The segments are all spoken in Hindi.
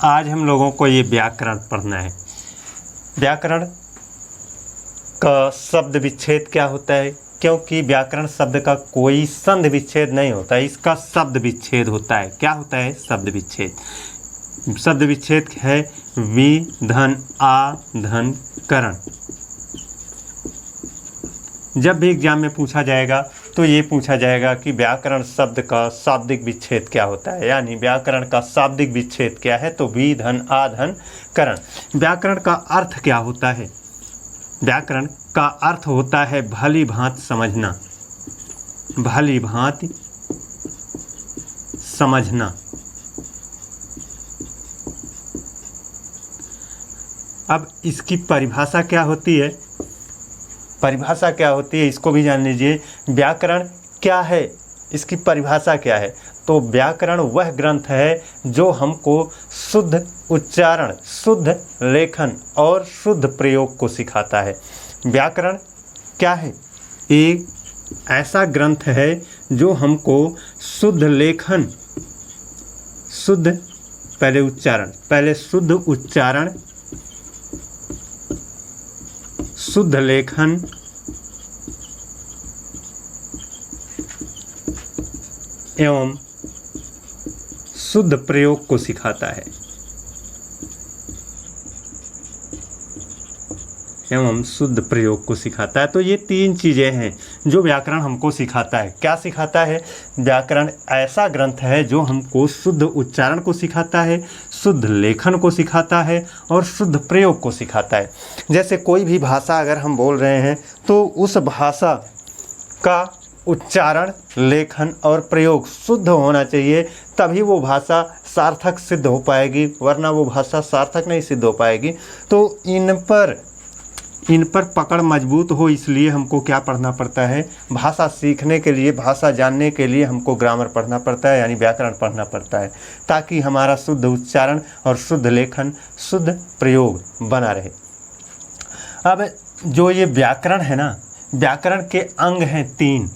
आज हम लोगों को ये व्याकरण पढ़ना है। व्याकरण का शब्द विच्छेद क्या होता है, क्योंकि व्याकरण शब्द का कोई संधि विच्छेद नहीं होता है, इसका शब्द विच्छेद होता है। क्या होता है शब्द विच्छेद? शब्द विच्छेद है वि धन आ धन करण। जब भी एग्जाम में पूछा जाएगा तो ये पूछा जाएगा कि व्याकरण शब्द का शाब्दिक विच्छेद क्या होता है, यानी व्याकरण का शाब्दिक विच्छेद क्या है, तो वि धन आ धन करण। व्याकरण का अर्थ क्या होता है? व्याकरण का अर्थ होता है भली भांति समझना, भली भांति समझना। अब इसकी परिभाषा क्या होती है? परिभाषा क्या होती है इसको भी जान लीजिए। व्याकरण क्या है, इसकी परिभाषा क्या है? तो व्याकरण वह ग्रंथ है जो हमको शुद्ध उच्चारण, शुद्ध लेखन और शुद्ध प्रयोग को सिखाता है। व्याकरण क्या है? एक ऐसा ग्रंथ है जो हमको शुद्ध लेखन, शुद्ध पहले उच्चारण, पहले शुद्ध उच्चारण, शुद्ध लेखन एवं शुद्ध प्रयोग को सिखाता है, एवं शुद्ध प्रयोग को सिखाता है। तो ये तीन चीज़ें हैं जो व्याकरण हमको सिखाता है। क्या सिखाता है? व्याकरण ऐसा ग्रंथ है जो हमको शुद्ध उच्चारण को सिखाता है, शुद्ध लेखन को सिखाता है और शुद्ध प्रयोग को सिखाता है। जैसे कोई भी भाषा अगर हम बोल रहे हैं तो उस भाषा का उच्चारण, लेखन और प्रयोग शुद्ध होना चाहिए, तभी वो भाषा सार्थक सिद्ध हो पाएगी, वरना वो भाषा सार्थक नहीं सिद्ध हो पाएगी। तो इन पर पकड़ मजबूत हो, इसलिए हमको क्या पढ़ना पड़ता है? भाषा सीखने के लिए, भाषा जानने के लिए हमको ग्रामर पढ़ना पड़ता है, यानी व्याकरण पढ़ना पड़ता है, ताकि हमारा शुद्ध उच्चारण और शुद्ध लेखन, शुद्ध प्रयोग बना रहे। अब जो ये व्याकरण है ना, व्याकरण के अंग हैं तीन।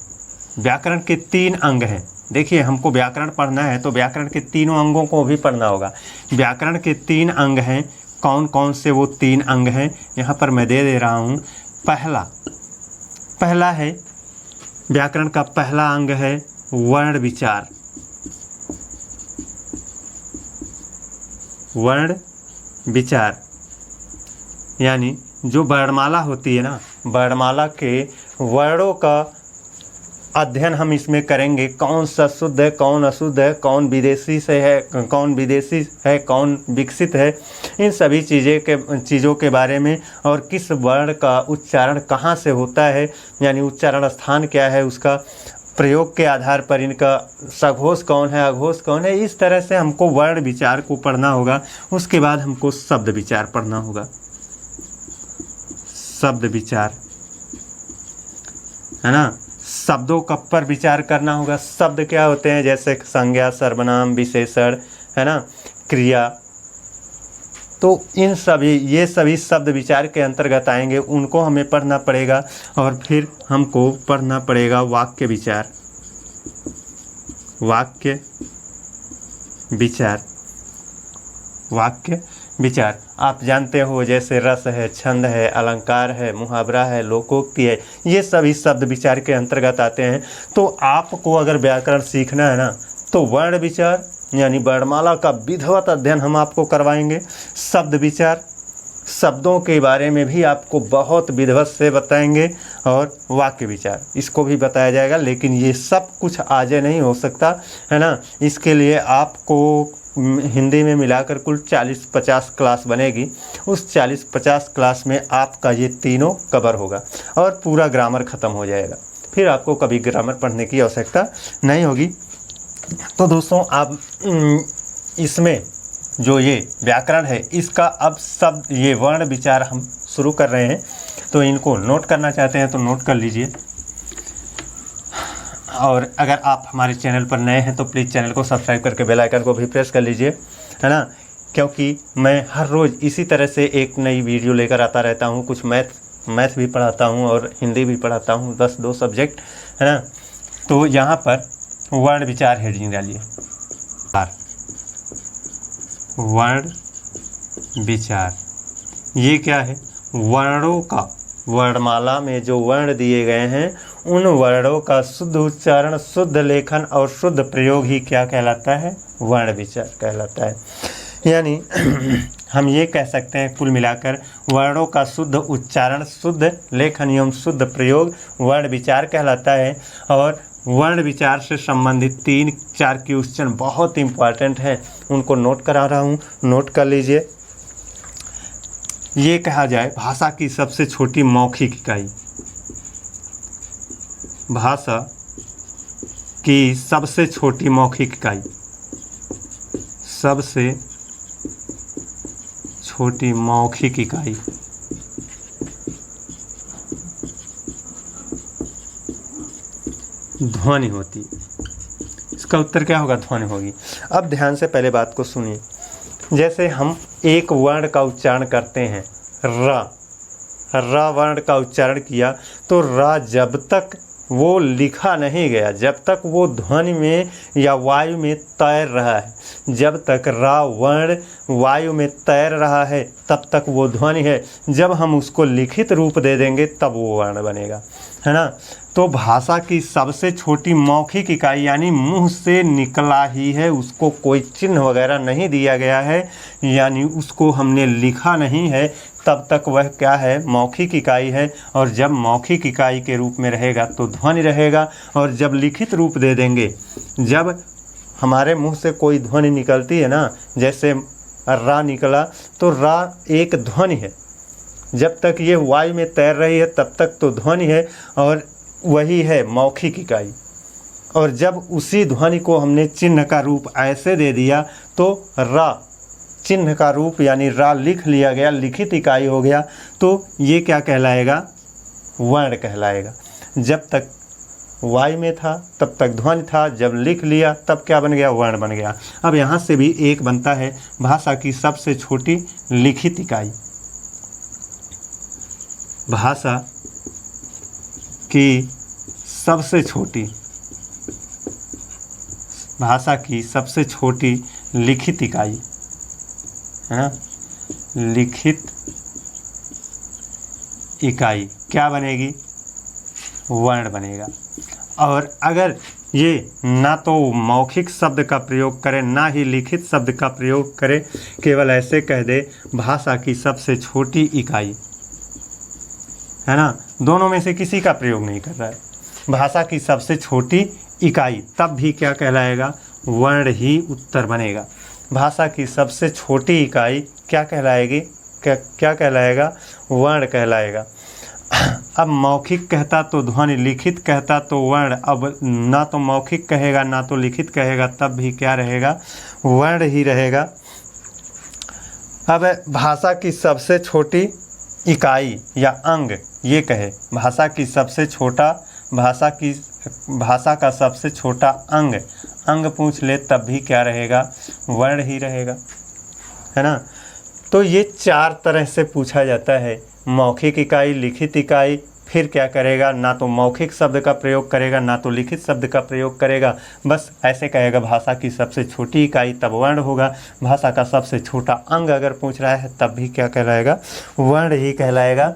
व्याकरण के तीन अंग हैं। देखिए, हमको व्याकरण पढ़ना है तो व्याकरण के तीनों अंगों को भी पढ़ना होगा। व्याकरण के तीन अंग हैं। कौन कौन से वो तीन अंग हैं यहाँ पर मैं दे रहा हूँ। पहला है, व्याकरण का पहला अंग है वर्ण विचार। वर्ण विचार यानी जो वर्णमाला होती है ना, वर्णमाला के वर्णों का अध्ययन हम इसमें करेंगे। कौन सा शुद्ध है, कौन अशुद्ध है, कौन विदेशी से है, कौन विदेशी है, कौन विकसित है, इन सभी चीज़ों के बारे में, और किस वर्ण का उच्चारण कहाँ से होता है, यानी उच्चारण स्थान क्या है, उसका प्रयोग के आधार पर इनका सघोष कौन है, अघोष कौन है। इस तरह से हमको वर्ण विचार को पढ़ना होगा। उसके बाद हमको शब्द विचार पढ़ना होगा। शब्द विचार है ना, शब्दों का पर विचार करना होगा। शब्द क्या होते हैं? जैसे संज्ञा, सर्वनाम, विशेषण, है ना, क्रिया। तो ये सभी शब्द विचार के अंतर्गत आएंगे, उनको हमें पढ़ना पड़ेगा। और फिर हमको पढ़ना पड़ेगा वाक्य विचार। वाक्य विचार, वाक्य विचार आप जानते हो, जैसे रस है, छंद है, अलंकार है, मुहावरा है, लोकोक्ति है, ये सभी शब्द विचार के अंतर्गत आते हैं। तो आपको अगर व्याकरण सीखना है ना, तो वर्ण विचार यानी वर्णमाला का विधिवत अध्ययन हम आपको करवाएंगे। शब्द विचार, शब्दों के बारे में भी आपको बहुत विधिवत से बताएंगे, और वाक्य विचार इसको भी बताया जाएगा। लेकिन ये सब कुछ आज नहीं हो सकता, है ना। इसके लिए आपको हिंदी में मिलाकर कुल 40-50 क्लास बनेगी। उस 40-50 क्लास में आपका ये तीनों कवर होगा और पूरा ग्रामर ख़त्म हो जाएगा। फिर आपको कभी ग्रामर पढ़ने की आवश्यकता नहीं होगी। तो दोस्तों, आप इसमें जो ये व्याकरण है, इसका अब शब्द, ये वर्ण विचार हम शुरू कर रहे हैं। तो इनको नोट करना चाहते हैं तो नोट कर लीजिए। और अगर आप हमारे चैनल पर नए हैं तो प्लीज़ चैनल को सब्सक्राइब करके बेल आइकन को भी प्रेस कर लीजिए, है ना, क्योंकि मैं हर रोज़ इसी तरह से एक नई वीडियो लेकर आता रहता हूँ। कुछ मैथ भी पढ़ाता हूँ और हिंदी भी पढ़ाता हूँ, बस 2 सब्जेक्ट, है ना। तो यहाँ पर वर्ण विचार हेडिंग डालिए। वर्ण विचार। ये क्या है? वर्णों का, वर्णमाला में जो वर्ण दिए गए हैं उन वर्णों का शुद्ध उच्चारण, शुद्ध लेखन और शुद्ध प्रयोग ही क्या कहलाता है? वर्ण विचार कहलाता है। यानी हम ये कह सकते हैं कुल मिलाकर वर्णों का शुद्ध उच्चारण, शुद्ध लेखन एवं शुद्ध प्रयोग वर्ण विचार कहलाता है। और वर्ण विचार से संबंधित 3-4 क्वेश्चन बहुत इंपॉर्टेंट हैं, उनको नोट करा रहा हूँ, नोट कर लीजिए। ये कहा जाए भाषा की सबसे छोटी मौखिक इकाई, भाषा की सबसे छोटी मौखिक इकाई, सबसे छोटी मौखिक इकाई ध्वनि होती। इसका उत्तर क्या होगा? ध्वनि होगी। अब ध्यान से पहले बात को सुनिए। जैसे हम एक वर्ण का उच्चारण करते हैं, र वर्ण का उच्चारण किया, तो र जब तक वो लिखा नहीं गया, जब तक वो ध्वनि में या वायु में तैर रहा है, जब तक रा वर्ण वायु में तैर रहा है तब तक वो ध्वनि है। जब हम उसको लिखित रूप दे देंगे तब वो वर्ण बनेगा, है ना। तो भाषा की सबसे छोटी मौखिक इकाई यानी मुंह से निकला ही है, उसको कोई चिन्ह वगैरह नहीं दिया गया है, यानी उसको हमने लिखा नहीं है, तब तक वह क्या है? मौखिक इकाई है। और जब मौखिक इकाई के रूप में रहेगा तो ध्वनि रहेगा। और जब लिखित रूप दे देंगे, जब हमारे मुंह से कोई ध्वनि निकलती है ना, जैसे रा निकला, तो रा एक ध्वनि है। जब तक ये वायु में तैर रही है तब तक तो ध्वनि है, और वही है मौखिक इकाई। और जब उसी ध्वनि को हमने चिन्ह का रूप ऐसे दे दिया तो रा चिन्ह का रूप यानी रा लिख लिया गया, लिखित इकाई हो गया, तो ये क्या कहलाएगा? वर्ण कहलाएगा। जब तक वायु में था तब तक ध्वनि था, जब लिख लिया तब क्या बन गया? वर्ण बन गया। अब यहाँ से भी एक बनता है भाषा की सबसे छोटी लिखित इकाई, भाषा की सबसे छोटी, भाषा की सबसे छोटी लिखित इकाई, है ना, लिखित इकाई क्या बनेगी? वर्ण बनेगा। और अगर ये ना तो मौखिक शब्द का प्रयोग करे ना ही लिखित शब्द का प्रयोग करे, केवल ऐसे कह दे भाषा की सबसे छोटी इकाई, है ना, दोनों में से किसी का प्रयोग नहीं कर रहा है, भाषा की सबसे छोटी इकाई, तब भी क्या कहलाएगा? वर्ण ही उत्तर बनेगा। भाषा की सबसे छोटी इकाई क्या कहलाएगी? क्या कहलाएगा? वर्ण कहलाएगा। अब मौखिक कहता तो ध्वनि, लिखित कहता तो वर्ण, अब ना तो मौखिक कहेगा ना तो लिखित कहेगा, तब भी क्या रहेगा? वर्ण ही रहेगा। अब भाषा की सबसे छोटी इकाई या अंग ये कहे, भाषा की सबसे छोटा, भाषा का सबसे छोटा अंग पूछ ले तब भी क्या रहेगा? वर्ण ही रहेगा, है ना। तो ये 4 तरह से पूछा जाता है, मौखिक इकाई, लिखित इकाई, फिर क्या करेगा? ना तो मौखिक शब्द का प्रयोग करेगा ना तो लिखित शब्द का प्रयोग करेगा, बस ऐसे कहेगा भाषा की सबसे छोटी इकाई, तब वर्ण होगा। भाषा का सबसे छोटा अंग अगर पूछ रहा है तब भी क्या कहलाएगा? वर्ण ही कहलाएगा।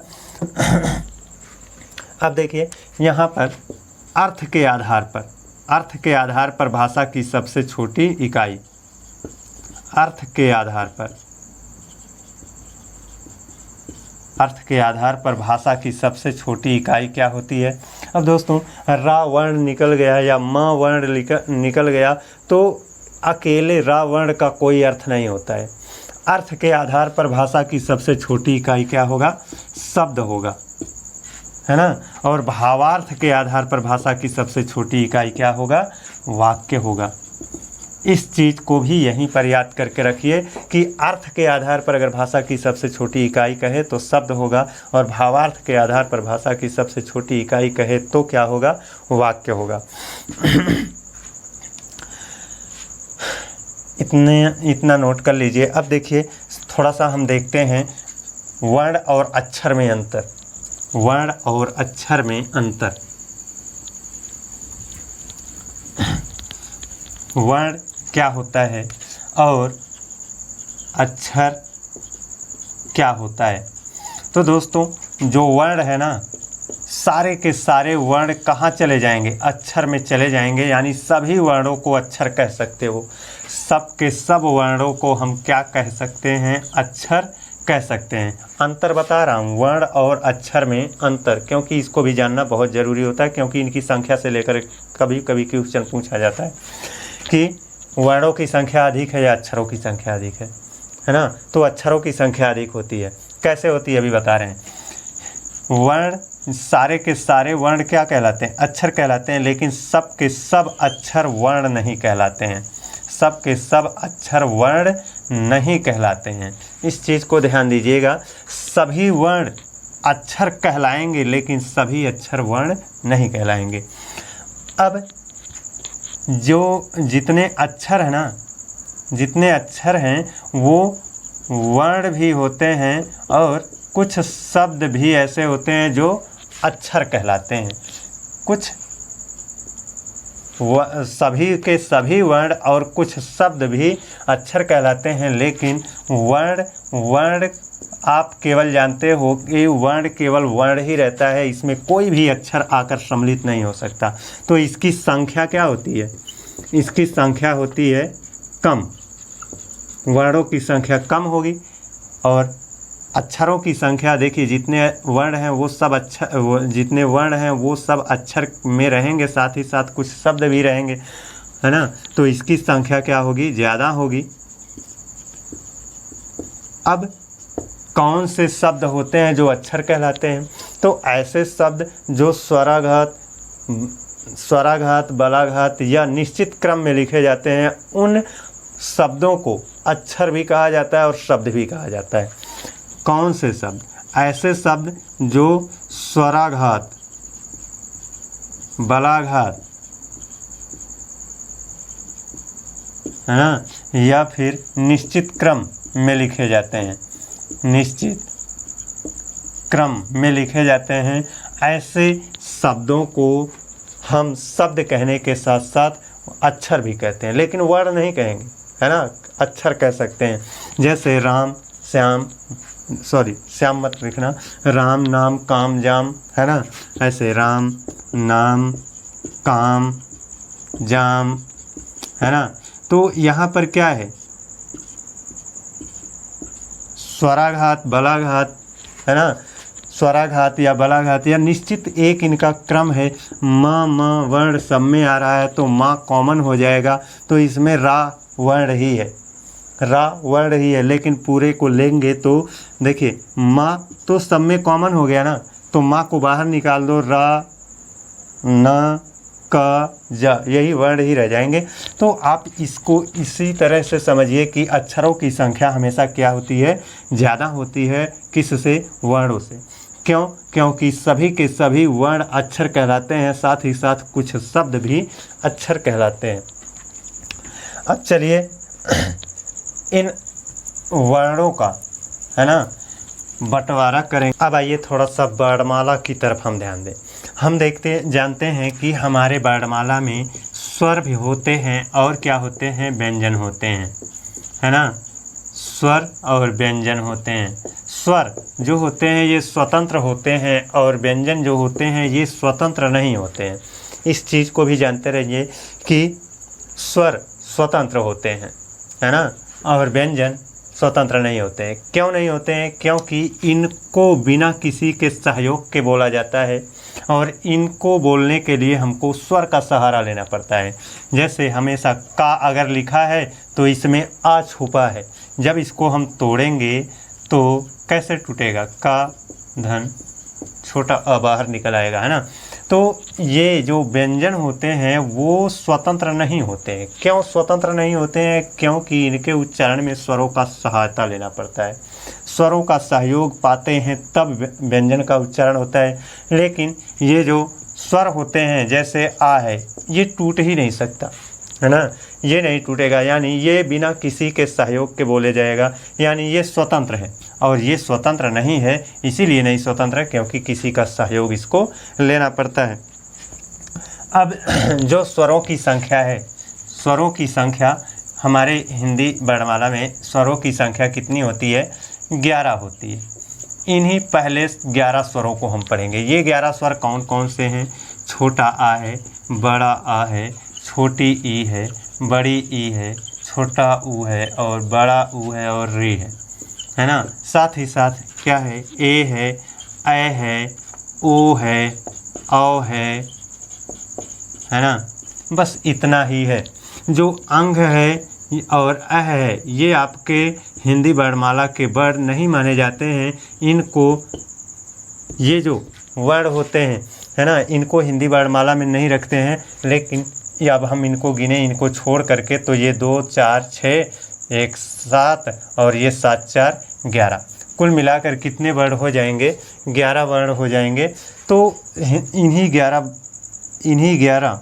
अब देखिए यहाँ पर अर्थ के आधार पर भाषा की सबसे छोटी इकाई, अर्थ के आधार पर भाषा की सबसे छोटी इकाई क्या होती है? अब दोस्तों रा वर्ण निकल गया या म वर्ण निकल गया तो अकेले रा वर्ण का कोई अर्थ नहीं होता है। अर्थ के आधार पर भाषा की सबसे छोटी इकाई क्या होगा? शब्द होगा, है ना। और भावार्थ के आधार पर भाषा की सबसे छोटी इकाई क्या होगा? वाक्य होगा। इस चीज़ को भी यहीं पर याद करके रखिए कि अर्थ के आधार पर अगर भाषा की सबसे छोटी इकाई कहे तो शब्द होगा, और भावार्थ के आधार पर भाषा की सबसे छोटी इकाई कहे तो क्या होगा? वाक्य होगा। इतना नोट कर लीजिए। अब देखिए थोड़ा सा हम देखते हैं वर्ण और अक्षर में अंतर। वर्ण और अक्षर में अंतर। वर्ण क्या होता है और अक्षर क्या होता है। तो दोस्तों जो वर्ण है ना, सारे के सारे वर्ण कहाँ चले जाएंगे, अक्षर में चले जाएंगे, यानी सभी वर्णों को अक्षर कह सकते हो। सब के सब वर्णों को हम क्या कह सकते हैं, अक्षर कह सकते हैं। अंतर बता रहा हूँ, वर्ण और अक्षर में अंतर, क्योंकि इसको भी जानना बहुत ज़रूरी होता है, क्योंकि इनकी संख्या से लेकर कभी कभी क्वेश्चन पूछा जाता है कि वर्णों की संख्या अधिक है या अक्षरों की संख्या अधिक है ना। तो अक्षरों की संख्या अधिक होती है। कैसे होती है अभी बता रहे हैं। वर्ण, सारे के सारे वर्ण क्या कहलाते हैं, अक्षर कहलाते हैं, लेकिन सब के सब अक्षर वर्ण नहीं कहलाते हैं। सब के सब अक्षर वर्ण नहीं कहलाते हैं। इस चीज़ को ध्यान दीजिएगा। सभी वर्ण अक्षर कहलाएंगे, लेकिन सभी अक्षर वर्ण नहीं कहलाएंगे। अब जो जितने अक्षर हैं ना, जितने अक्षर हैं वो वर्ण भी होते हैं, और कुछ शब्द भी ऐसे होते हैं जो अक्षर कहलाते हैं। कुछ सभी के सभी वर्ण और कुछ शब्द भी अक्षर कहलाते हैं, लेकिन वर्ण आप केवल जानते हो कि वर्ण केवल वर्ण ही रहता है, इसमें कोई भी अक्षर आकर सम्मिलित नहीं हो सकता। तो इसकी संख्या क्या होती है, इसकी संख्या होती है कम। वर्णों की संख्या कम होगी और अक्षरों की संख्या, देखिए जितने वर्ण हैं वो सब जितने वर्ण हैं वो सब अक्षर में रहेंगे, साथ ही साथ कुछ शब्द भी रहेंगे, है ना। तो इसकी संख्या क्या होगी, ज़्यादा होगी। अब कौन से शब्द होते हैं जो अक्षर कहलाते हैं, तो ऐसे शब्द जो स्वराघात, बलाघात या निश्चित क्रम में लिखे जाते हैं, उन शब्दों को अक्षर भी कहा जाता है और शब्द भी कहा जाता है। कौन से शब्द, ऐसे शब्द जो स्वराघात, बलाघात, है ना, या फिर निश्चित क्रम में लिखे जाते हैं, निश्चित क्रम में लिखे जाते हैं, ऐसे शब्दों को हम शब्द कहने के साथ साथ अक्षर भी कहते हैं, लेकिन वर्ण नहीं कहेंगे, है ना, अक्षर कह सकते हैं। जैसे राम, श्याम, श्याम मत लिखना, राम, नाम, काम, जाम, है ना। ऐसे राम, नाम, काम, जाम, है ना। तो यहाँ पर क्या है, स्वराघात, बलाघात, है ना, स्वराघात या बलाघात या निश्चित एक इनका क्रम है। माँ, म वर्ण सब में आ रहा है तो माँ कॉमन हो जाएगा, तो इसमें रा वर्ण ही है, रा वर्ण ही है। लेकिन पूरे को लेंगे तो देखिए माँ तो सब में कॉमन हो गया ना, तो माँ को बाहर निकाल दो, रा, न, क, ज, यही वर्ण ही रह जाएंगे। तो आप इसको इसी तरह से समझिए कि अक्षरों की संख्या हमेशा क्या होती है, ज़्यादा होती है। किससे, वर्णों से। क्यों, क्योंकि सभी के सभी वर्ण अक्षर कहलाते हैं, साथ ही साथ कुछ शब्द भी अक्षर कहलाते हैं। अब चलिए इन वर्णों का, है ना, बंटवारा करें। अब आइए थोड़ा सा वर्णमाला की तरफ हम ध्यान दें। हम जानते हैं कि हमारे वर्णमाला में स्वर भी होते हैं और क्या होते हैं, व्यंजन होते हैं, है ना। स्वर और व्यंजन होते हैं। स्वर जो होते हैं ये स्वतंत्र होते हैं और व्यंजन जो होते हैं ये स्वतंत्र नहीं होते हैं। इस चीज़ को भी जानते रहिए कि स्वर स्वतंत्र होते हैं, है ना, और व्यंजन स्वतंत्र नहीं होते हैं। क्यों नहीं होते हैं, क्योंकि इनको बिना किसी के सहयोग के बोला जाता है और इनको बोलने के लिए हमको स्वर का सहारा लेना पड़ता है। जैसे हमेशा का अगर लिखा है तो इसमें आ छुपा है, जब इसको हम तोड़ेंगे तो कैसे टूटेगा, का धन छोटा अ बाहर निकल आएगा, है ना। तो ये जो व्यंजन होते हैं वो स्वतंत्र नहीं होते हैं। क्यों स्वतंत्र नहीं होते हैं, क्योंकि इनके उच्चारण में स्वरों का सहायता लेना पड़ता है। स्वरों का सहयोग पाते हैं तब व्यंजन का उच्चारण होता है। लेकिन ये जो स्वर होते हैं, जैसे आ है, ये टूट ही नहीं सकता, है ना, ये नहीं टूटेगा, यानी ये बिना किसी के सहयोग के बोले जाएगा, यानी ये स्वतंत्र है। और ये स्वतंत्र नहीं है, इसीलिए नहीं स्वतंत्र है क्योंकि किसी का सहयोग इसको लेना पड़ता है। अब जो स्वरों की संख्या है, स्वरों की संख्या हमारे हिंदी वर्णमाला में स्वरों की संख्या कितनी होती है? 11 होती है। इन्हीं पहले 11 स्वरों को हम पढ़ेंगे। ये 11 स्वर कौन कौन से हैं? छोटा आ है, बड़ा आ है, छोटी ई है, बड़ी ई है, छोटा ऊ है और बड़ा ऊ है और री है ना। साथ ही साथ क्या है? ए है, ऐ है, ओ है, औ है ना। बस इतना ही है। जो अंग है और अ है, ये आपके हिंदी वर्णमाला के वर्ण नहीं माने जाते हैं। इनको, ये जो वर्ण होते हैं है ना, इनको हिंदी वर्णमाला में नहीं रखते हैं। लेकिन ये अब हम इनको गिने, इनको छोड़ करके, तो ये 2 4 6 1 7 और ये 7 4 11, कुल मिलाकर कितने वर्ण हो जाएंगे? 11 वर्ण हो जाएंगे। तो इन्हीं 11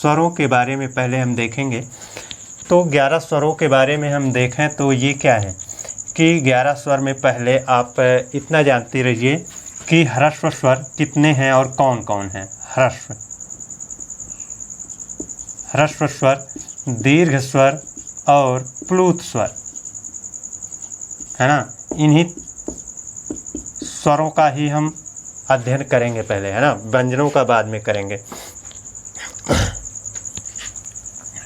स्वरों के बारे में पहले हम देखेंगे। तो 11 स्वरों के बारे में हम देखें तो ये क्या है कि 11 स्वर में पहले आप इतना जानते रहिए कि ह्रस्व स्वर कितने हैं और कौन कौन हैं। ह्रस्व स्वर, दीर्घ स्वर और प्लूत स्वर, है ना। इन्हीं स्वरों का ही हम अध्ययन करेंगे पहले, है ना, व्यंजनों का बाद में करेंगे।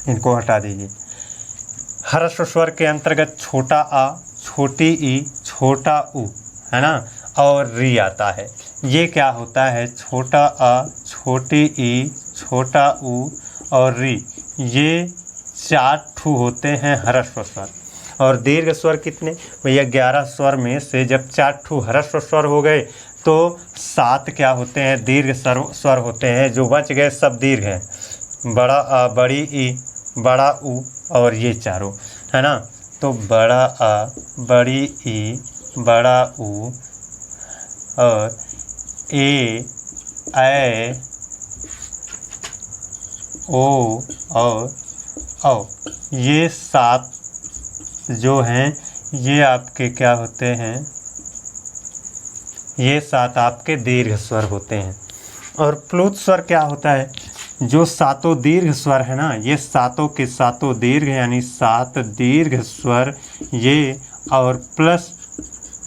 इनको हटा दीजिए। ह्रस्व स्वर के अंतर्गत छोटा आ, छोटी ई, छोटा ऊ, है ना, और री आता है। ये क्या होता है? छोटा आ, छोटी ई, छोटा ऊ और री, ये 4 ठू होते हैं ह्रस्व स्वर। और दीर्घ स्वर कितने? भैया 11 स्वर में से जब 4 ठू ह्रस्व स्वर हो गए तो 7 क्या होते हैं? दीर्घ स्वर होते हैं। जो बच गए सब दीर्घ हैं। बड़ा आ, बड़ी ई, बड़ा ऊ और ये चारों, है ना। तो बड़ा आ, बड़ी ई, बड़ा ऊ और ए, ऐ, ओ और औ, ये 7 जो हैं ये आपके क्या होते हैं? ये 7 आपके दीर्घ स्वर होते हैं। और प्लूत स्वर क्या होता है? जो 7 दीर्घ स्वर है ना, ये 7 के 7 दीर्घ यानी 7 दीर्घ स्वर ये, और प्लस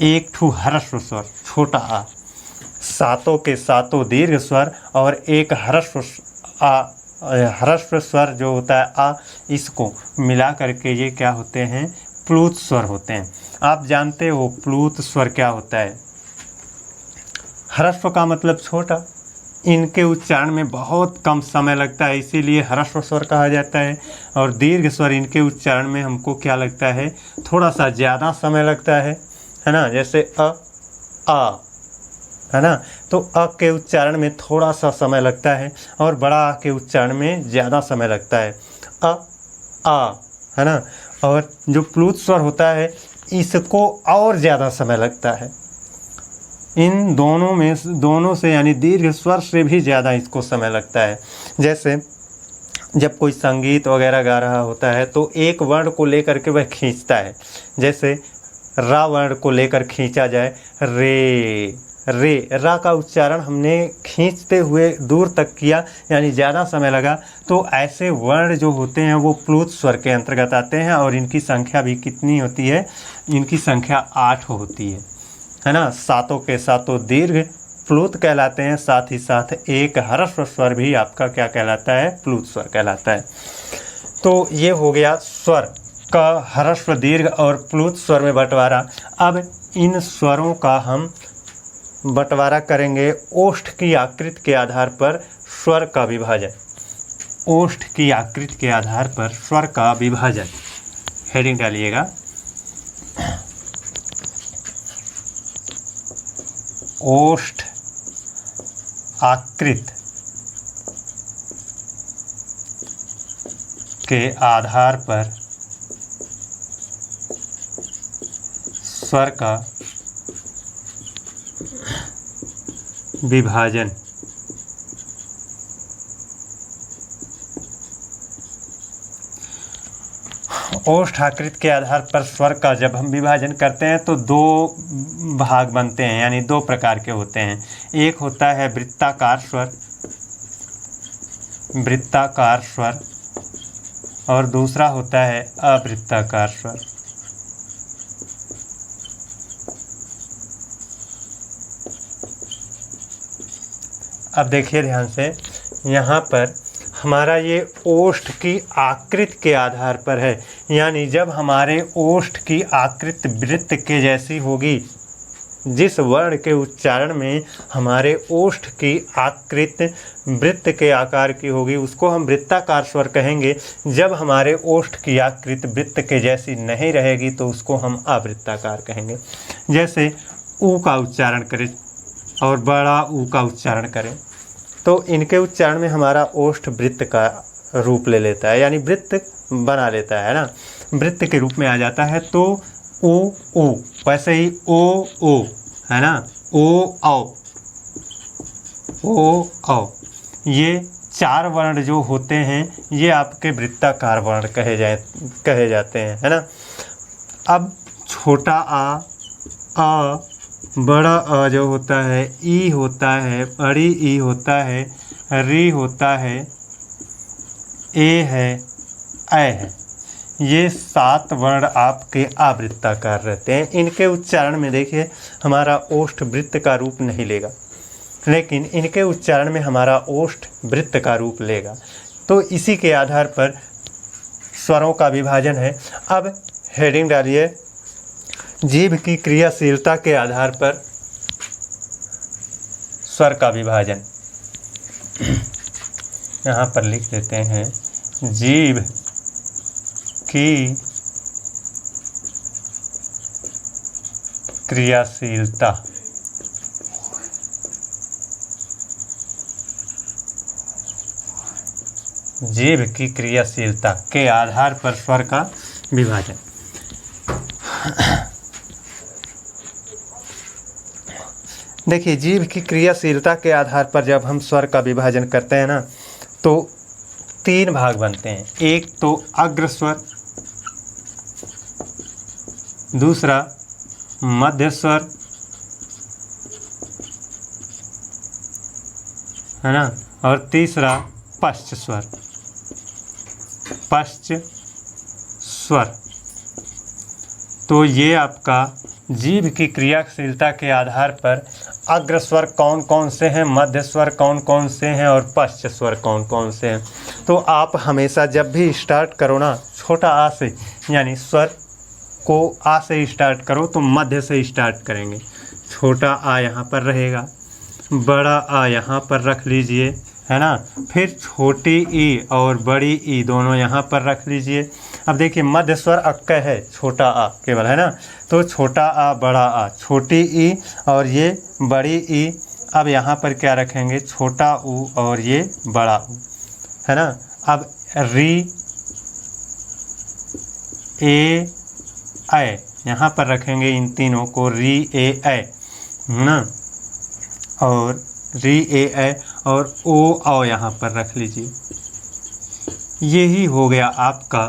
1 ठू ह्रस्व स्वर छोटा आ। 7 के 7 दीर्घ स्वर और एक ह्रस्व स्वर जो होता है आ, इसको मिला करके ये क्या होते हैं? प्लूत स्वर होते हैं। आप जानते हो प्लूत स्वर क्या होता है? ह्रस्व का मतलब छोटा, इनके उच्चारण में बहुत कम समय लगता है, इसीलिए ह्रस्व स्वर कहा जाता है। और दीर्घ स्वर, इनके उच्चारण में हमको क्या लगता है? थोड़ा सा ज़्यादा समय लगता है ना। जैसे अ, आ, है ना, तो अ के उच्चारण में थोड़ा सा समय लगता है और बड़ा आ के उच्चारण में ज़्यादा समय लगता है। अ, आ, है ना। और जो प्लूत स्वर होता है इसको और ज़्यादा समय लगता है। इन दोनों से यानी दीर्घ स्वर से भी ज़्यादा इसको समय लगता है। जैसे जब कोई संगीत वगैरह गा रहा होता है तो एक वर्ण को लेकर के वह खींचता है। जैसे रा वर्ण को लेकर खींचा जाए, रे, रा का उच्चारण हमने खींचते हुए दूर तक किया, यानी ज़्यादा समय लगा। तो ऐसे वर्ण जो होते हैं वो प्लूत स्वर के अंतर्गत आते हैं। और इनकी संख्या भी कितनी होती है? इनकी संख्या 8 होती है ना। 7 के 7 दीर्घ प्लूत कहलाते हैं। साथ ही साथ एक ह्रस्व स्वर भी आपका क्या कहलाता है? प्लूत स्वर कहलाता है। तो ये हो गया स्वर का ह्रस्व, दीर्घ और प्लूत स्वर में बंटवारा। अब इन स्वरों का हम बंटवारा करेंगे ओष्ठ की आकृति के आधार पर स्वर का विभाजन। ओष्ठ की आकृति के आधार पर स्वर का विभाजन, हेडिंग डालिएगा। ओष्ठ आकृति के आधार पर स्वर का विभाजन। ओष्ठ आकृति के आधार पर स्वर का जब हम विभाजन करते हैं तो 2 भाग बनते हैं, यानी 2 प्रकार के होते हैं। एक होता है वृत्ताकार स्वर, और दूसरा होता है अवृत्ताकार स्वर। अब देखिए ध्यान से, यहाँ पर हमारा ये ओष्ठ की आकृति के आधार पर है, यानी जब हमारे ओष्ठ की आकृति वृत्त के जैसी होगी, जिस वर्ण के उच्चारण में हमारे ओष्ठ की आकृति वृत्त के आकार की होगी उसको हम वृत्ताकार स्वर कहेंगे। जब हमारे ओष्ठ की आकृति वृत्त के जैसी नहीं रहेगी तो उसको हम अवृत्ताकार कहेंगे। जैसे ऊ का उच्चारण करें और बड़ा ऊ का उच्चारण करें तो इनके उच्चारण में हमारा ओष्ठ वृत्त का रूप ले लेता है, यानी वृत्त बना लेता है ना, वृत्त के रूप में आ जाता है। तो ओ, वैसे ही ओ है ना, ओ औ, ये 4 वर्ण जो होते हैं ये आपके वृत्ताकार वर्ण कहे जाते हैं, है ना। अब छोटा आ, बड़ा अ जो होता है, ई होता है, बड़ी ई होता है, री होता है, ए है, ऐ है, ये 7 वर्ण आपके आवृत्ताकार रहते हैं। इनके उच्चारण में देखिए हमारा ओष्ठ वृत्त का रूप नहीं लेगा, लेकिन इनके उच्चारण में हमारा ओष्ठ वृत्त का रूप लेगा। तो इसी के आधार पर स्वरों का विभाजन है। अब हेडिंग डालिए, जीभ की क्रियाशीलता के आधार पर स्वर का विभाजन। यहाँ पर लिख देते हैं, जीभ की क्रियाशीलता जीभ की क्रियाशीलता के आधार पर स्वर का विभाजन। देखिए, जीभ की क्रियाशीलता के आधार पर जब हम स्वर का विभाजन करते हैं ना तो 3 भाग बनते हैं। एक तो अग्र स्वर, दूसरा मध्य स्वर, है ना, और तीसरा पश्च स्वर। पश्च स्वर तो ये आपका जीभ की क्रियाशीलता के आधार पर अग्र स्वर कौन कौन से हैं, मध्य स्वर कौन कौन से हैं और पश्च स्वर कौन कौन से हैं। तो आप हमेशा जब भी स्टार्ट करो ना छोटा आ से, यानी स्वर को आ से स्टार्ट करो तो मध्य से स्टार्ट करेंगे। छोटा आ यहाँ पर रहेगा, बड़ा आ यहाँ पर रख लीजिए, है ना, फिर छोटी ई और बड़ी ई दोनों यहाँ पर रख लीजिए। अब देखिए मध्य स्वर अक्क है, छोटा आ केवल, है ना, तो छोटा आ, बड़ा आ, छोटी ई और ये बड़ी ई। अब यहाँ पर क्या रखेंगे, छोटा ऊ और ये बड़ा ऊ, है ना। अब री ए ऐ यहाँ पर रखेंगे, इन तीनों को री ए ऐ, है ना, और री ए ऐ और ओ औ यहाँ पर रख लीजिए। यही हो गया आपका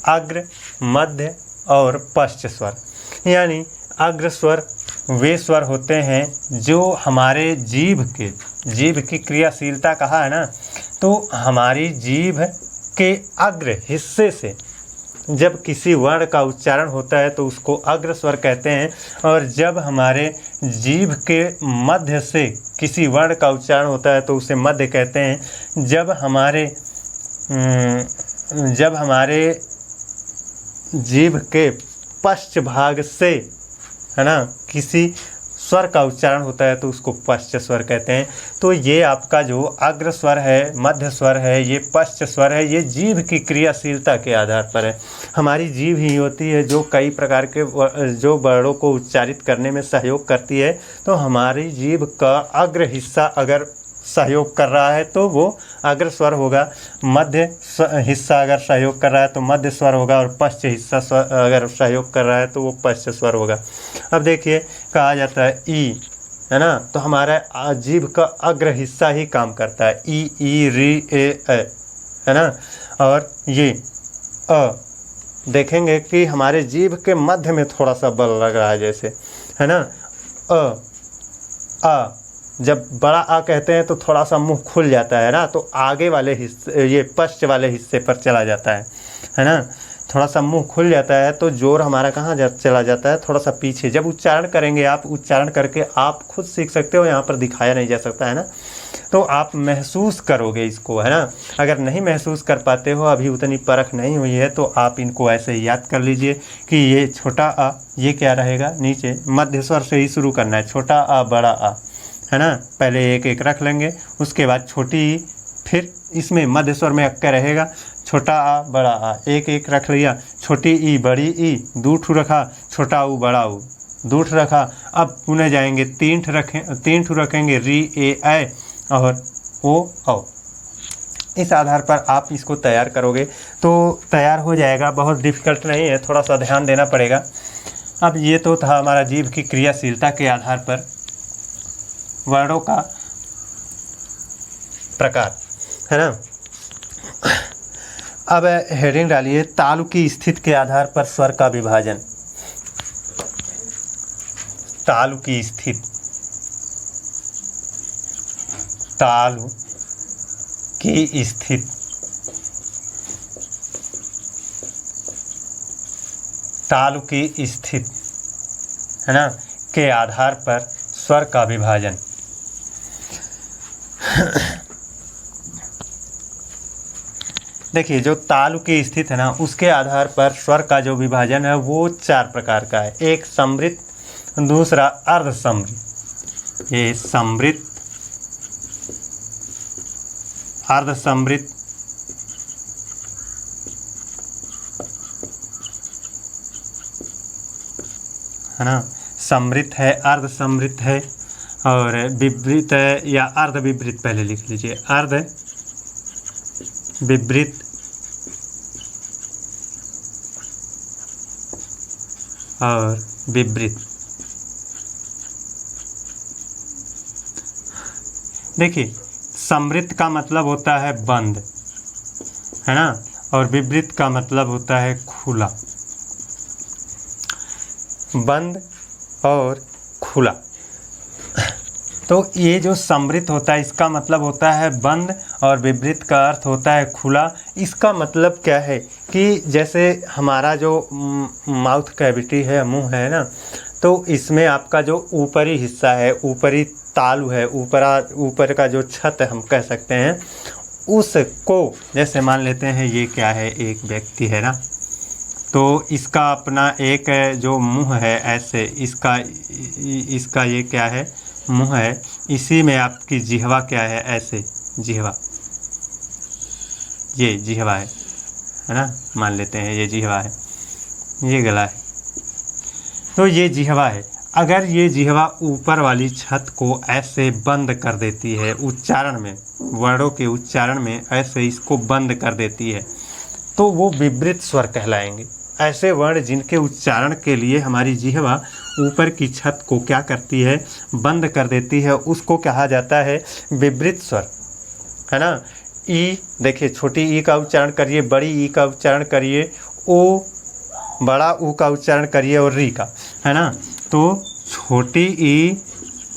अग्र, मध्य और पश्च स्वर। यानी अग्र स्वर वे स्वर होते हैं जो हमारे जीभ की क्रियाशीलता कहा है ना, तो हमारी जीभ के अग्र हिस्से से जब किसी वर्ण का उच्चारण होता है तो उसको अग्र स्वर कहते हैं, और जब हमारे जीभ के मध्य से किसी वर्ण का उच्चारण होता है तो उसे मध्य कहते हैं। जब हमारे जीभ के पश्च भाग से, है ना, किसी स्वर का उच्चारण होता है तो उसको पश्च स्वर कहते हैं। तो ये आपका जो अग्र स्वर है, मध्य स्वर है, ये पश्च स्वर है, ये जीभ की क्रियाशीलता के आधार पर है। हमारी जीभ ही होती है जो कई प्रकार के जो वर्णों को उच्चारित करने में सहयोग करती है। तो हमारी जीभ का अग्र हिस्सा अगर सहयोग कर रहा है तो वो अग्र स्वर होगा, मध्य हिस्सा अगर सहयोग कर रहा है तो मध्य स्वर होगा, और पश्च हिस्सा अगर सहयोग कर रहा है तो वो पश्च स्वर होगा। अब देखिए कहा जाता है ई, है ना, तो हमारा जीभ का अग्र हिस्सा ही काम करता है, ई री ए ऐ, है ना, और ये अ देखेंगे कि हमारे जीभ के मध्य में थोड़ा सा बल लग रहा है जैसे, है ना, अ आ जब बड़ा आ कहते हैं तो थोड़ा सा मुंह खुल जाता है ना, तो आगे वाले हिस्से, ये पश्च वाले हिस्से पर चला जाता है ना, थोड़ा सा मुंह खुल जाता है तो जोर हमारा कहाँ चला जाता है, थोड़ा सा पीछे। जब उच्चारण करेंगे आप, उच्चारण करके आप खुद सीख सकते हो, यहाँ पर दिखाया नहीं जा सकता है ना, तो आप महसूस करोगे इसको, है ना। अगर नहीं महसूस कर पाते हो, अभी उतनी परख नहीं हुई है, तो आप इनको ऐसे ही याद कर लीजिए कि ये छोटा आ, ये क्या रहेगा, नीचे मध्य स्वर से ही शुरू करना है, छोटा आ बड़ा आ, है ना। पहले एक एक रख लेंगे, उसके बाद छोटी ई, फिर इसमें मध्य स्वर में अक्का रहेगा, छोटा आ बड़ा आ, एक एक रख लिया, छोटी ई बड़ी ई, दूठ रखा, छोटा ऊ बड़ा ऊ, दूठ रखा। अब पुनः जाएंगे, तीन ठू रखेंगे, री ए ऐ और ओ औ। इस आधार पर आप इसको तैयार करोगे तो तैयार हो जाएगा, बहुत डिफ़िकल्ट नहीं है, थोड़ा सा ध्यान देना पड़ेगा। अब ये तो था हमारा जीभ की क्रियाशीलता के आधार पर वर्णों का प्रकार, है ना। अब हेडिंग डालिए, तालु की स्थिति के आधार पर स्वर का विभाजन। तालु की स्थिति, तालु की स्थिति, तालु की स्थिति, है ना, के आधार पर स्वर का विभाजन। देखिए, जो तालु की स्थिति है ना, उसके आधार पर स्वर का जो विभाजन है वो 4 प्रकार का है। एक समृत, दूसरा अर्ध समृत, ये समृत, अर्ध समृत, है ना, समृत है, अर्ध समृत है और विवृत है या अर्ध विवृत, पहले लिख लीजिए, अर्ध विवृत और विवृत। देखिए, समृत का मतलब होता है बंद, है ना, और विवृत का मतलब होता है खुला, बंद और खुला। तो ये जो समृत होता है इसका मतलब होता है बंद और विवृत का अर्थ होता है खुला। इसका मतलब क्या है कि जैसे हमारा जो माउथ कैविटी है, मुंह है ना, तो इसमें आपका जो ऊपरी हिस्सा है, ऊपरी तालु है, ऊपर का जो छत हम कह सकते हैं, उसको जैसे मान लेते हैं ये क्या है, एक व्यक्ति है ना, तो इसका अपना एक जो मुंह है ऐसे, इसका ये क्या है, मुंह है, इसी में आपकी जिह्वा क्या है, ऐसे जिह्वा, ये जिह्वा है ना, मान लेते हैं ये जिह्वा है, ये गला है, तो ये जिह्वा है। अगर ये जिह्वा ऊपर वाली छत को ऐसे बंद कर देती है, उच्चारण में, वर्णों के उच्चारण में ऐसे इसको बंद कर देती है, तो वो विवृत स्वर कहलाएंगे। ऐसे वर्ण जिनके उच्चारण के लिए हमारी जिह्वा ऊपर की छत को क्या करती है, बंद कर देती है, उसको कहा जाता है विवृत स्वर, है ना। ई, देखिए, छोटी ई का उच्चारण करिए, बड़ी ई का उच्चारण करिए, ओ, बड़ा ऊ का उच्चारण करिए और री का, है ना। तो छोटी ई,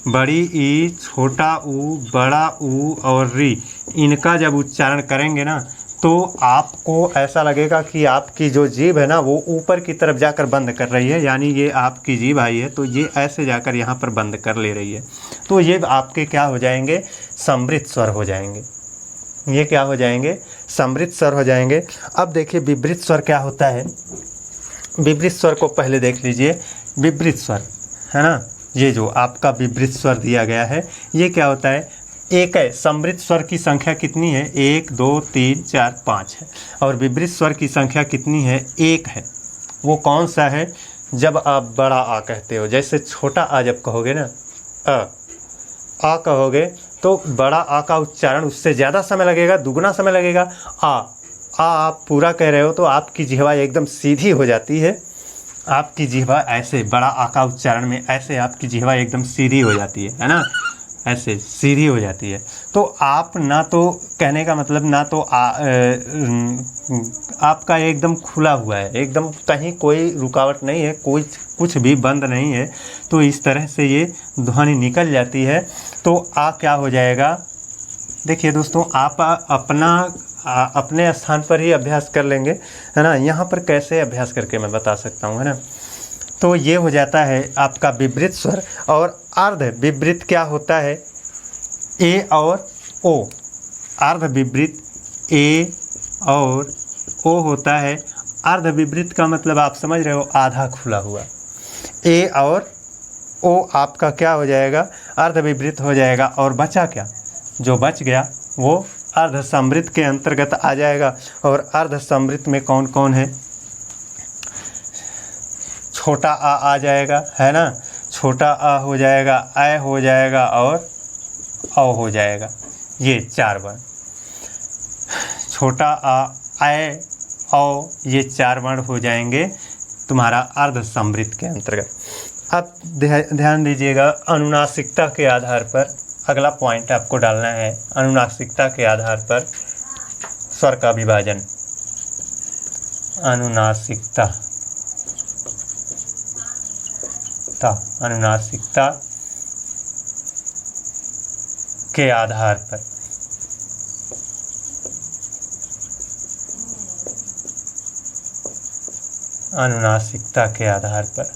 बड़ी ई, छोटा ऊ, बड़ा ऊ और री, इनका जब उच्चारण करेंगे ना, तो आपको ऐसा लगेगा कि आपकी जो जीभ है ना वो ऊपर की तरफ जाकर बंद कर रही है, यानी ये आपकी जीभ आई है तो ये ऐसे जाकर यहाँ पर बंद कर ले रही है, तो ये आपके क्या हो जाएंगे, समृत स्वर हो जाएंगे। ये क्या हो जाएंगे, समृत स्वर हो जाएंगे। अब देखिए विवृत स्वर क्या होता है। विवृत स्वर को पहले देख लीजिए, विवृत स्वर, है ना, ये जो आपका विवृत स्वर दिया गया है, ये क्या होता है, एक है। समृत स्वर की संख्या कितनी है, 1 2 3 4 5 है, और विवृत स्वर की संख्या कितनी है, 1 है। वो कौन सा है, जब आप बड़ा आ कहते हो, जैसे छोटा आ जब कहोगे ना, आ कहोगे तो बड़ा आ का उच्चारण उससे ज़्यादा समय लगेगा, दुगना समय लगेगा। आप पूरा कह रहे हो तो आपकी जिह्वा एकदम सीधी हो जाती है, आपकी जिह्वा ऐसे बड़ा आ का उच्चारण में ऐसे आपकी जिह्वा एकदम सीधी हो जाती है ना। ऐसे सीधी हो जाती है। तो आप ना तो कहने का मतलब ना तो आपका एकदम खुला हुआ है, एकदम कहीं कोई रुकावट नहीं है, कोई कुछ भी बंद नहीं है। तो इस तरह से ये ध्वनि निकल जाती है। तो आ क्या हो जाएगा, देखिए दोस्तों, आप अपने स्थान पर ही अभ्यास कर लेंगे, है ना। यहाँ पर कैसे अभ्यास करके मैं बता सकता हूँ, है ना। तो ये हो जाता है आपका विवृत स्वर। और अर्ध विवृत क्या होता है, ए और ओ। अर्ध विवृत ए और ओ होता है। अर्ध विवृत का मतलब आप समझ रहे हो, आधा खुला हुआ। ए और ओ आपका क्या हो जाएगा, अर्ध विवृत हो जाएगा। और बचा क्या, जो बच गया वो अर्ध समृत के अंतर्गत आ जाएगा। और अर्ध समृत में कौन कौन है, छोटा आ जाएगा, है ना। छोटा आ हो जाएगा, ऐ हो जाएगा और औ हो जाएगा। ये 4 वर्ण, छोटा आ, ऐ, औ, ये 4 वर्ण हो जाएंगे तुम्हारा अर्ध समृत के अंतर्गत। अब ध्यान दीजिएगा, अनुनासिकता के आधार पर अगला पॉइंट आपको डालना है। अनुनासिकता के आधार पर स्वर का विभाजन। अनुनासिकता, अनुनासिकता के आधार पर अनुनासिकता के आधार पर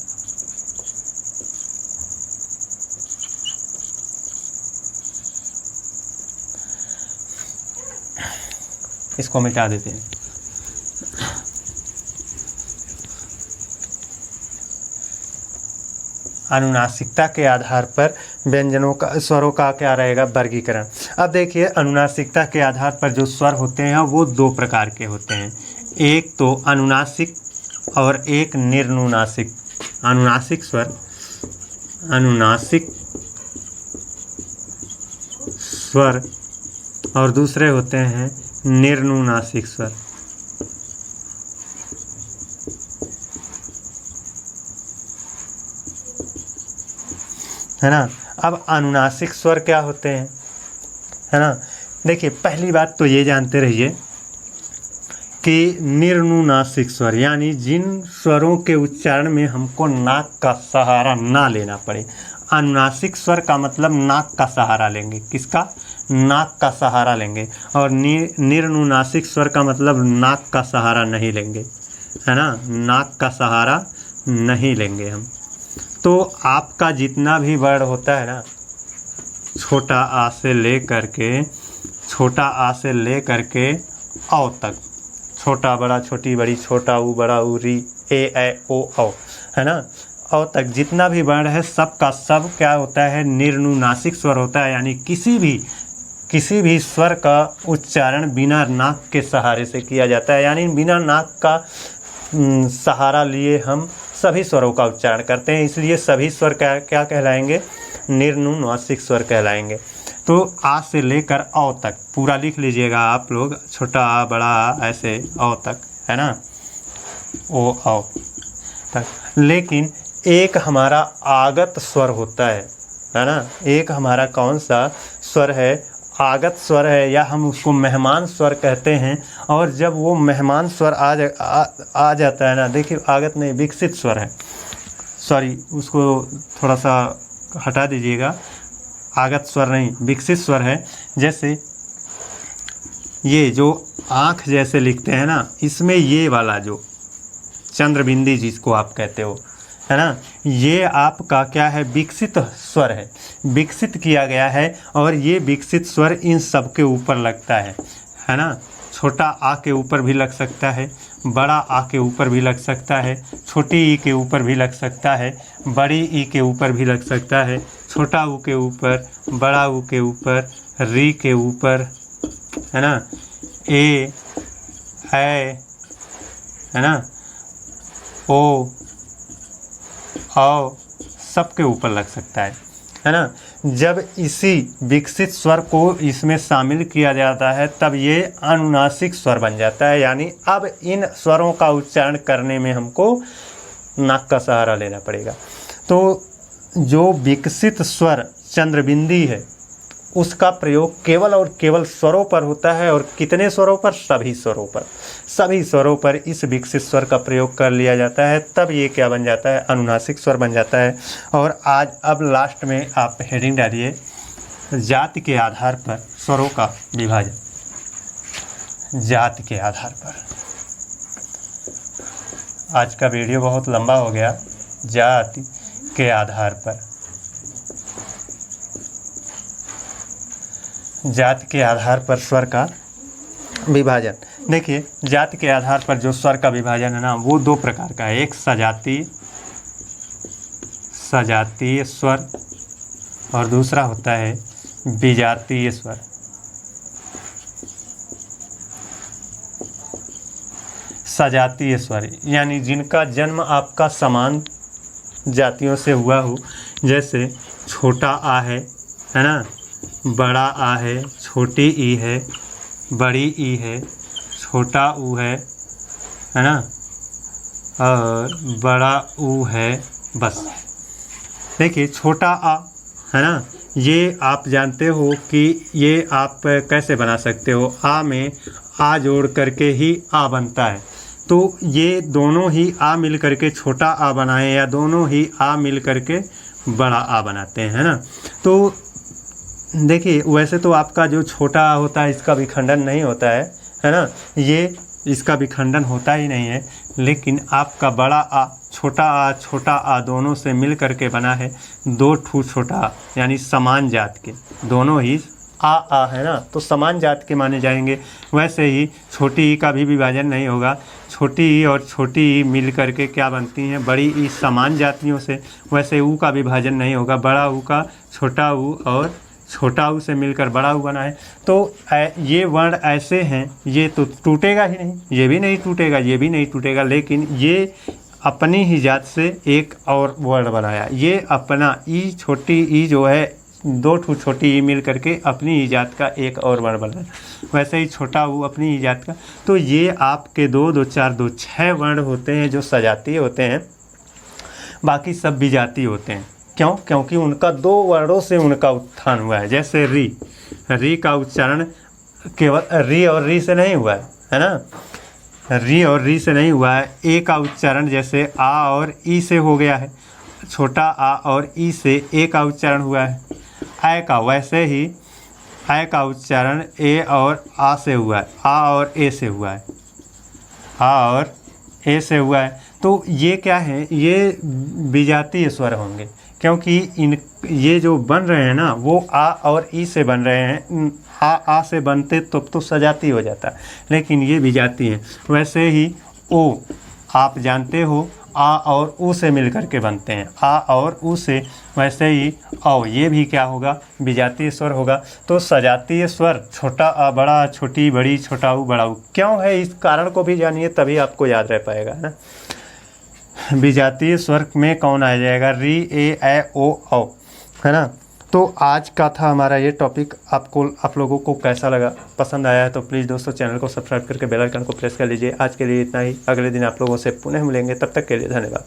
इसको मिटा देते हैं। अनुनासिकता के आधार पर व्यंजनों का, स्वरों का क्या रहेगा, वर्गीकरण। अब देखिए, अनुनासिकता के आधार पर जो स्वर होते हैं वो 2 प्रकार के होते हैं। एक तो अनुनासिक और एक निर्नुनासिक। अनुनासिक स्वर, अनुनासिक स्वर, और दूसरे होते हैं निर्नुनासिक स्वर। है ना। अब अनुनासिक स्वर क्या होते हैं, है ना। देखिए, पहली बात तो ये जानते रहिए कि निर्नुनासिक स्वर यानी जिन स्वरों के उच्चारण में हमको नाक का सहारा ना लेना पड़े। अनुनासिक स्वर का मतलब नाक का सहारा लेंगे, किसका, नाक का सहारा लेंगे। और निर्नुनासिक स्वर का मतलब नाक का सहारा नहीं लेंगे, है ना, नाक का सहारा नहीं लेंगे हम। तो आपका जितना भी वर्ण होता है ना, छोटा आ से ले करके, छोटा आ से ले करके औ तक, छोटा बड़ा छोटी बड़ी, छोटा ऊ बड़ा ऊ, री, ए, ऐ, ओ, औ, है ना, औ तक जितना भी वर्ण है सब का सब क्या होता है, निर्नुनासिक स्वर होता है। यानी किसी भी स्वर का उच्चारण बिना नाक के सहारे से किया जाता है। यानी बिना नाक का सहारा लिए हम सभी स्वरों का उच्चारण करते हैं। इसलिए सभी स्वर क्या कहलाएंगे, निर्नुनासिक स्वर कहलाएंगे। तो आ से लेकर औ तक पूरा लिख लीजिएगा आप लोग, छोटा आ, बड़ा आ, ऐसे औ तक, है ना, ओ, औ तक। लेकिन एक हमारा आगत स्वर होता है ना। एक हमारा कौन सा स्वर है, आगत स्वर है, या हम उसको मेहमान स्वर कहते हैं। और जब वो मेहमान स्वर आ जाता है ना, देखिए, आगत नहीं, विकसित स्वर है, सॉरी, उसको थोड़ा सा हटा दीजिएगा, आगत स्वर नहीं, विकसित स्वर है। जैसे ये जो आँख जैसे लिखते हैं ना, इसमें ये वाला जो चंद्रबिंदी जिसको आप कहते हो, है ना, ये आपका क्या है, विकसित स्वर है, विकसित किया गया है। और ये विकसित स्वर इन सब के ऊपर लगता है ना। छोटा आ के ऊपर भी लग सकता है, बड़ा आ के ऊपर भी लग सकता है, छोटी ई के ऊपर भी लग सकता है, बड़ी ई के ऊपर भी लग सकता है, छोटा ऊ के ऊपर, बड़ा ऊ के ऊपर, री के ऊपर, है ना, ए, है ना, ओ, औ, सबके ऊपर लग सकता है ना। जब इसी विकसित स्वर को इसमें शामिल किया जाता है तब ये अनुनासिक स्वर बन जाता है। यानी अब इन स्वरों का उच्चारण करने में हमको नाक का सहारा लेना पड़ेगा। तो जो विकसित स्वर चंद्रबिंदी है, उसका प्रयोग केवल और केवल स्वरों पर होता है। और कितने स्वरों पर? सभी स्वरों पर। सभी स्वरों पर इस विकसित स्वर का प्रयोग कर लिया जाता है, तब ये क्या बन जाता है? अनुनासिक स्वर बन जाता है। और आज अब लास्ट में आप हेडिंग डालिए, जाति के आधार पर स्वरों का विभाजन। जाति के आधार पर। आज का वीडियो बहुत लंबा हो गया। जाति के आधार पर, जाति के आधार पर स्वर का विभाजन। देखिए, जाति के आधार पर जो स्वर का विभाजन है ना, वो दो प्रकार का है। एक सजातीय स्वर और दूसरा होता है विजातीय स्वर। सजातीय स्वर यानी जिनका जन्म आपका समान जातियों से हुआ हो, जैसे छोटा आ है ना, बड़ा आ है, छोटी ई है, बड़ी ई है, छोटा ऊ है ना, और बड़ा ऊ है, बस। देखिए, छोटा आ है ना, ये आप जानते हो कि ये आप कैसे बना सकते हो? आ में आ जोड़ करके ही आ बनता है। तो ये दोनों ही आ मिल करके छोटा आ बनाए, या दोनों ही आ मिल करके बड़ा आ बनाते हैं, है ना। तो देखिए, वैसे तो आपका जो छोटा आ होता है इसका विखंडन नहीं होता है ना, ये इसका विखंडन होता ही नहीं है। लेकिन आपका बड़ा आ छोटा आ दोनों से मिल करके बना है दो ठू छोटा आ, यानी समान जात के। दोनों ही आ है ना, तो समान जात के माने जाएंगे। वैसे ही छोटी ई का भी विभाजन नहीं होगा। छोटी ई और छोटी ई मिल करके क्या बनती हैं? बड़ी ई, समान जातियों से। वैसे ऊ का विभाजन नहीं होगा। बड़ा ऊ का छोटा ऊ और छोटा ऊ से मिलकर बड़ा ऊ बना है। तो ये वर्ण ऐसे हैं, ये तो टूटेगा ही नहीं, ये भी नहीं टूटेगा, ये भी नहीं टूटेगा। लेकिन ये अपनी ही जात से एक और वर्ण बनाया। ये अपना ई, छोटी ई जो है, दो ठू छोटी ई मिल करके अपनी ही जात का एक और वर्ण बनाया। वैसे ही छोटा ऊ अपनी ही जात का। तो ये आपके 2, 2, 4, 2, 6 वर्ण होते हैं जो सजातीय होते हैं। बाकी सब विजातीय होते हैं। क्यों? क्योंकि उनका 2 वर्णों से उनका उत्थान हुआ है। जैसे री का उच्चारण केवल री और री से नहीं हुआ है ना। री और री से नहीं हुआ है। ए का उच्चारण जैसे आ और ई से हो गया है। छोटा आ और ई से ए का उच्चारण हुआ है। ऐ का वैसे ही ऐ का उच्चारण ए और आ से हुआ है। आ और ए से हुआ है। आ और ए से हुआ है। तो ये क्या है? ये विजातीय स्वर होंगे, क्योंकि ये जो बन रहे हैं ना, वो आ और ई से बन रहे हैं। आ से बनते तो सजाती हो जाता, लेकिन ये विजाती हैं। वैसे ही ओ आप जानते हो, आ और ऊ से मिल करके बनते हैं। आ और ऊ से। वैसे ही औ, ये भी क्या होगा? विजातीय स्वर होगा। तो सजातीय स्वर छोटा आ बड़ा आ, छोटी बड़ी, छोटा ऊ बड़ा ऊ। क्यों है? इस कारण को भी जानिए, तभी आपको याद रह पाएगा ना। विजातीय स्वर में कौन आ जाएगा? री, ए, ऐ, ओ, औ, है ना। तो आज का था हमारा ये टॉपिक। आप लोगों को कैसा लगा? पसंद आया है तो प्लीज़ दोस्तों चैनल को सब्सक्राइब करके बेल आइकन को प्रेस कर लीजिए। आज के लिए इतना ही। अगले दिन आप लोगों से पुनः मिलेंगे। तब तक के लिए धन्यवाद।